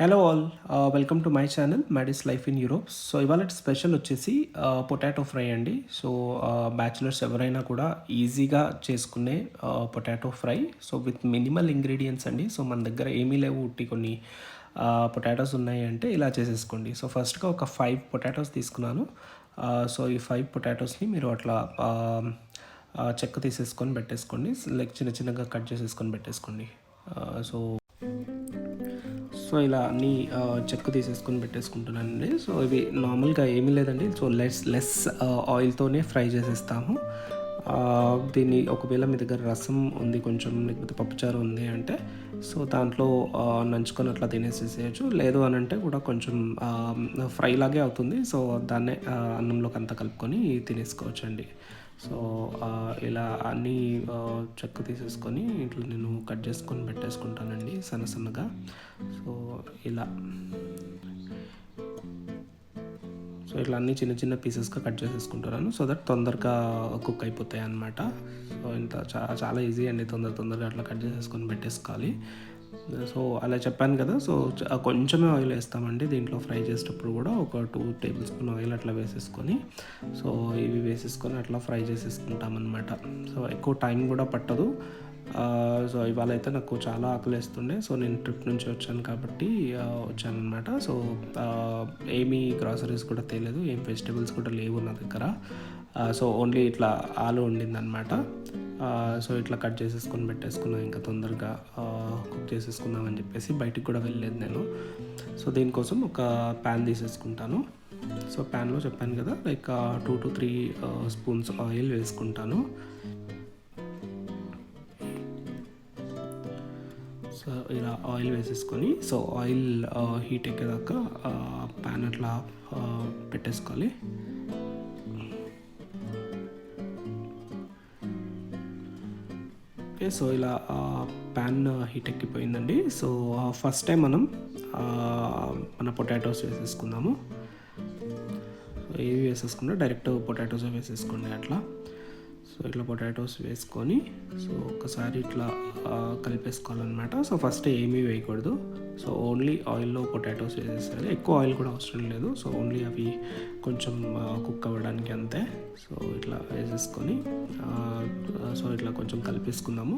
Hello all, welcome to my channel Maddy's life in Europe. So ఇవాళ special వచ్చేసి potato fry అండి. So bachelors ఎవరైనా కూడా ఈజీగా చేసుకునే potato fry. So with minimal ingredients అండి. సో మన దగ్గర ఏమీ లేవు, ఉట్టి కొన్ని పొటాటోస్ ఉన్నాయి అంటే ఇలా చేసేసుకోండి. సో ఫస్ట్గా ఒక 5 పొటాటోస్ తీసుకున్నాను. సో ఈ 5 పొటాటోస్ని మీరు అట్లా చెక్క తీసేసుకొని పెట్టేసుకోండి, లైక్ చిన్న చిన్నగా కట్ చేసేసుకొని పెట్టేసుకోండి. సో సో ఇలా అన్నీ చెక్క తీసేసుకొని పెట్టేసుకుంటున్నానండి. సో ఇవి నార్మల్గా ఏమీ లేదండి. సో లెస్ ఆయిల్తోనే ఫ్రై చేసేస్తాము. దీన్ని ఒకవేళ మీ దగ్గర రసం ఉంది కొంచెం, లేకపోతే పప్పుచారు ఉంది అంటే సో దాంట్లో నంచుకొని అట్లా తినేసేసేయచ్చు. లేదు అని అంటే కూడా కొంచెం ఫ్రై లాగే అవుతుంది. సో దాన్నే అన్నంలోకి అంతా కలుపుకొని తినేసుకోవచ్చు అండి. సో ఇలా అన్నీ చెక్క తీసేసుకొని ఇట్లా నేను కట్ చేసుకొని పెట్టేసుకుంటానండి సన్న సన్నగా. సో ఇలా సో ఇట్లా అన్నీ చిన్న చిన్న పీసెస్గా కట్ చేసేసుకుంటున్నాను, సో దట్ తొందరగా కుక్ అయిపోతాయి అన్నమాట. సో ఇంత చాలా ఈజీ అండి, తొందరగా అట్లా కట్ చేసేసుకొని పెట్టేసుకోవాలి. సో అలా చెప్పాను కదా. సో కొంచెమే ఆయిల్ వేస్తామండి దీంట్లో ఫ్రై చేసేటప్పుడు కూడా. ఒక 2 టేబుల్ స్పూన్ ఆయిల్ అట్లా వేసేసుకొని సో ఇవి వేసేసుకొని అట్లా ఫ్రై చేసేసుకుంటామన్నమాట. సో ఎక్కువ టైం కూడా పట్టదు. సో ఇవాళ అయితే నాకు చాలా ఆకలిస్తుండే. సో నేను ట్రిప్ నుంచి వచ్చాను కాబట్టి వచ్చానమాట. సో ఏమీ గ్రాసరీస్ కూడా తేలేదు, ఏం వెజిటేబుల్స్ కూడా లేవు నా దగ్గర. సో ఓన్లీ ఇట్లా ఆలు వండిందనమాట. సో ఇట్లా కట్ చేసేసుకొని పెట్టేసుకున్నాను, ఇంకా తొందరగా కుక్ చేసేసుకుందామని చెప్పేసి బయటికి కూడా వెళ్ళలేదు నేను. సో దీనికోసం ఒక ప్యాన్ తీసేసుకుంటాను. సో ప్యాన్లో చెప్పాను కదా, లైక్ 2 to 3 స్పూన్స్ ఆయిల్ వేసుకుంటాను. సో ఇలా ఆయిల్ వేసేసుకొని సో ఆయిల్ హీట్ ఎక్కేదాకా ప్యాన్ అట్లా పెట్టేసుకోవాలి. ఓకే, సో ఇలా ప్యాన్ హీట్ ఎక్కిపోయిందండి. సో ఫస్ట్ టైం మనం మన పొటాటోస్ వేసేసుకుందాము. ఏవి వేసేసుకున్నా డైరెక్ట్ పొటాటోస్ వేసేసుకోండి అట్లా. సో ఇట్లా పొటాటోస్ వేసుకొని సో ఒకసారి ఇట్లా కలిపేసుకోవాలన్నమాట. సో ఫస్ట్ ఏమీ వేయకూడదు. సో ఓన్లీ ఆయిల్లో పొటాటోస్ వేసేసారు, ఎక్కువ ఆయిల్ కూడా అవసరం లేదు. సో ఓన్లీ అవి కొంచెం కుక్ అవ్వడానికి అంతే. సో ఇట్లా వేసేసుకొని సో ఇట్లా కొంచెం కలిపేసుకుందాము.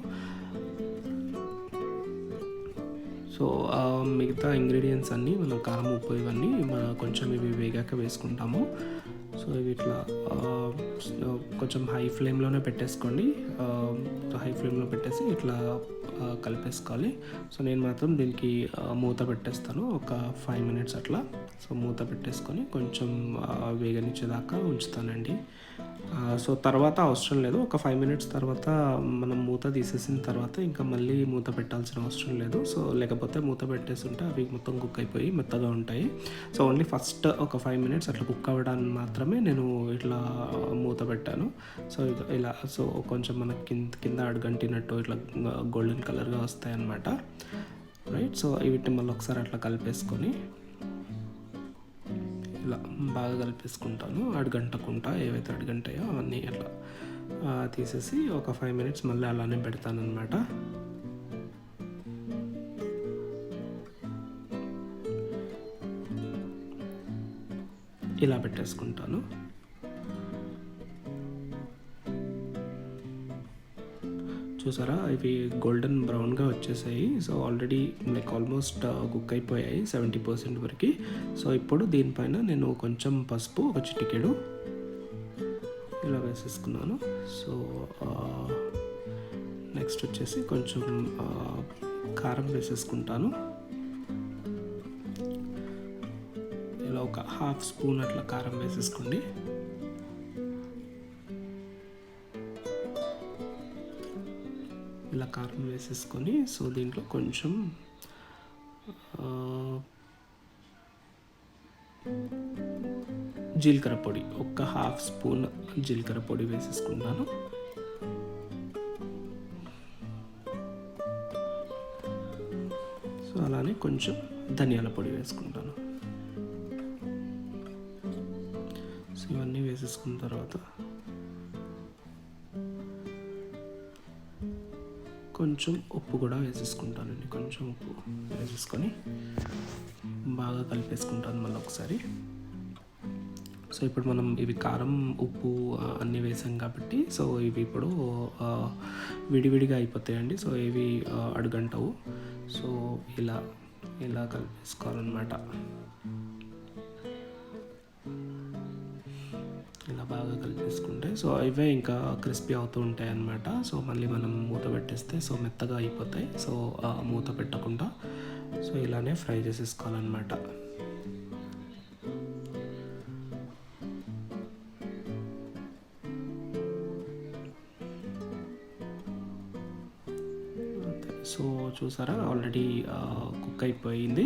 సో మిగతా ఇంగ్రీడియంట్స్ అన్నీ మనం కారం, ఉప్పు ఇవన్నీ కొంచెం ఇవి వేగాక వేసుకుంటాము. సో ఇవి ఇట్లా కొంచెం హై ఫ్లేమ్లోనే పెట్టేసుకోండి. హై ఫ్లేమ్లో పెట్టేసి ఇట్లా కలిపేసుకోవాలి. సో నేను మాత్రం దీనికి మూత పెట్టేస్తాను ఒక 5 minutes అట్లా. సో మూత పెట్టేసుకొని కొంచెం వేగనిచ్చేదాకా ఉంచుతానండి. సో తర్వాత అవసరం లేదు, ఒక 5 minutes తర్వాత మనం మూత తీసేసిన తర్వాత ఇంకా మళ్ళీ మూత పెట్టాల్సిన అవసరం లేదు. సో లేకపోతే మూత పెట్టేస్తుంటే అవి మొత్తం కుక్ అయిపోయి మెత్తగా ఉంటాయి. సో ఓన్లీ ఫస్ట్ ఒక 5 minutes అట్లా కుక్ అవ్వడానికి మాత్రమే నేను ఇట్లా మూత పెట్టాను. సో ఇలా సో కొంచెం మనకి కింద అడుగంటినట్టు ఇట్లా గోల్డెన్ కలర్గా వస్తాయి అన్నమాట. రైట్, సో వీటిని మళ్ళీ ఒకసారి అట్లా కలిపేసుకొని ఇలా బాగా కలిపేసుకుంటాను. అడుగంటకుంటా ఏవైతే అడుగంటాయో అవన్నీ అట్లా తీసేసి ఒక 5 minutes మళ్ళీ అలానే పెడతాను అనమాట. ఇలా పెట్టేసుకుంటాను. చూసారా, ఇవి గోల్డెన్ బ్రౌన్గా వచ్చేసాయి. So already like almost cook అయిపోయాయి 70% వరకు. సో ఇప్పుడు దీనిపైన నేను కొంచెం పసుపు, ఒక చిటికెడు ఇలా వేసేసుకున్నాను. సో నెక్స్ట్ వచ్చేసి కొంచెం కారం వేసేసుకుంటాను. ఇలా ఒక 1/2 స్పూన్ అట్లా కారం వేసేసుకోండి. ఇలా కారం వేసేసుకొని సో దీంట్లో కొంచెం జీలకర్ర పొడి, ఒక 1/2 స్పూన్ జీలకర్ర పొడి వేసేసుకుంటాను. సో అలానే కొంచెం ధనియాల పొడి వేసుకుంటాను. సో ఇవన్నీ వేసేసుకున్న తర్వాత కొంచెం ఉప్పు కూడా వేసేసుకుంటానండి. కొంచెం ఉప్పు వేసేసుకొని బాగా కలిపేసుకుంటాను మళ్ళీ ఒకసారి. సో ఇప్పుడు మనం ఇవి కారం, ఉప్పు అన్నీ వేసాం కాబట్టి సో ఇవి ఇప్పుడు విడివిడిగా అయిపోతాయండి. సో ఇవి అడుగంటవు. సో ఇలా ఇలా కలిపేసుకోవాలన్నమాట. ఇలా బాగా కలిపేసుకుంటే సో ఇవే ఇంకా క్రిస్పీ అవుతూ ఉంటాయి అన్నమాట. సో మళ్ళీ మనం మూత పెట్టేస్తే సో మెత్తగా అయిపోతాయి. సో మూత పెట్టకుండా సో ఇలానే ఫ్రై చేసేసుకోవాలన్నమాట. సో చూసారా ఆల్రెడీ కుక్ అయిపోయింది.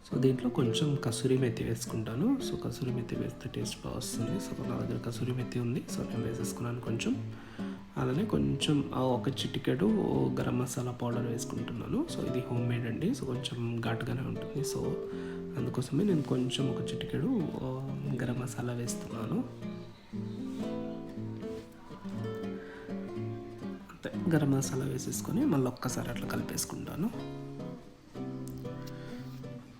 సో దీంట్లో కొంచెం కసూరి మెత్తి వేసుకుంటాను. సో కసూరి మెత్తి వేస్తే టేస్ట్ బాగా వస్తుంది. సో నా దగ్గర కసూరి మెత్తి ఉంది. సో నేను వేసేసుకున్నాను కొంచెం. అలానే కొంచెం ఒక చిటికెడు గరం మసాలా పౌడర్ వేసుకుంటున్నాను. సో ఇది హోమ్ మేడ్ అండి. సో కొంచెం ఘాటుగానే ఉంటుంది. సో అందుకోసమే నేను కొంచెం ఒక చిటికెడు గరం మసాలా వేస్తున్నాను. అంతే, గరం మసాలా వేసేసుకొని మళ్ళీ ఒక్కసారి అట్లా కలిపేసుకుంటాను.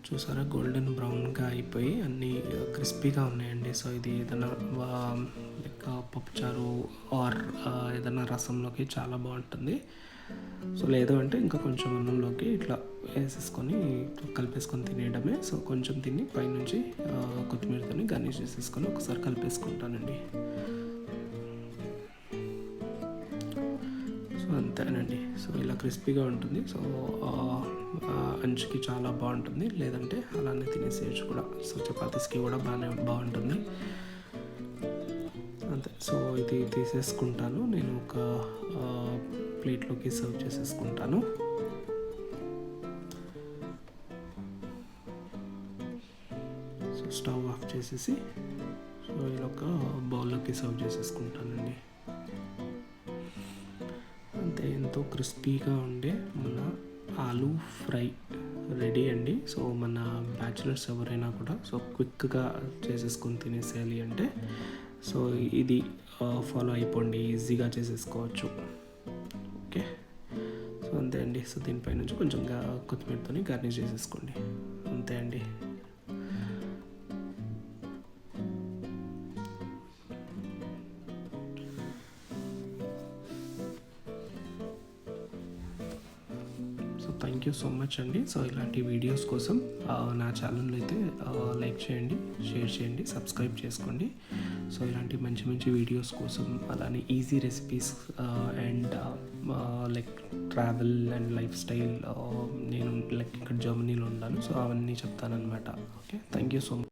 చూసారా గోల్డెన్ బ్రౌన్గా అయిపోయి అన్నీ క్రిస్పీగా ఉన్నాయండి. సో ఇది ఏదైనా లైక్ పప్పుచారు ఆర్ ఏదైనా రసంలోకి చాలా బాగుంటుంది. సో లేదు అంటే ఇంకా కొంచెం అన్నంలోకి ఇట్లా వేసేసుకొని కలిపేసుకొని తినేయడమే. సో కొంచెం తిని పైనుంచి కొత్తిమీరతో గార్నిష్ చేసేసుకొని ఒకసారి కలిపేసుకుంటానండి. సో అంతేనండి. సో ఇలా క్రిస్పీగా ఉంటుంది. సో అంచుకి చాలా బాగుంటుంది. లేదంటే అలానే తినేసేయచ్చు కూడా. సో చపాతీస్కి కూడా బాగుంటుంది. అంతే. సో ఇది తీసేసుకుంటాను. నేను ఒక ప్లేట్లోకి సర్వ్ చేసేసుకుంటాను. సో స్టవ్ ఆఫ్ చేసేసి సో ఇలా ఒక బౌల్లోకి సర్వ్ చేసేసుకుంటానండి. అంతే, ఎంతో క్రిస్పీగా ఉండే మన ఆలూ ఫ్రై రెడీ అండి. సో మన బ్యాచిలర్స్ ఎవరైనా కూడా సో క్విక్గా చేసేసుకొని తినేసేయాలి అంటే సో ఇది ఫాలో అయిపోండి, ఈజీగా చేసేసుకోవచ్చు. ఓకే, సో అంతే అండి. సో దీనిపై నుంచి కొంచెం కొత్తిమీరతో గార్నిష్ చేసేసుకోండి. అంతే అండి. థ్యాంక్ యూ సో మచ్ అండి. సో ఇలాంటి వీడియోస్ కోసం నా ఛానల్ అయితే లైక్ చేయండి, షేర్ చేయండి, సబ్స్క్రైబ్ చేసుకోండి. సో ఇలాంటి మంచి మంచి వీడియోస్ కోసం అలానే easy recipes and like travel and lifestyle, నేను లైక్ ఇక్కడ జర్మనీలో ఉన్నాను. సో అవన్నీ చెప్తానన్నమాట. Okay, thank you so much.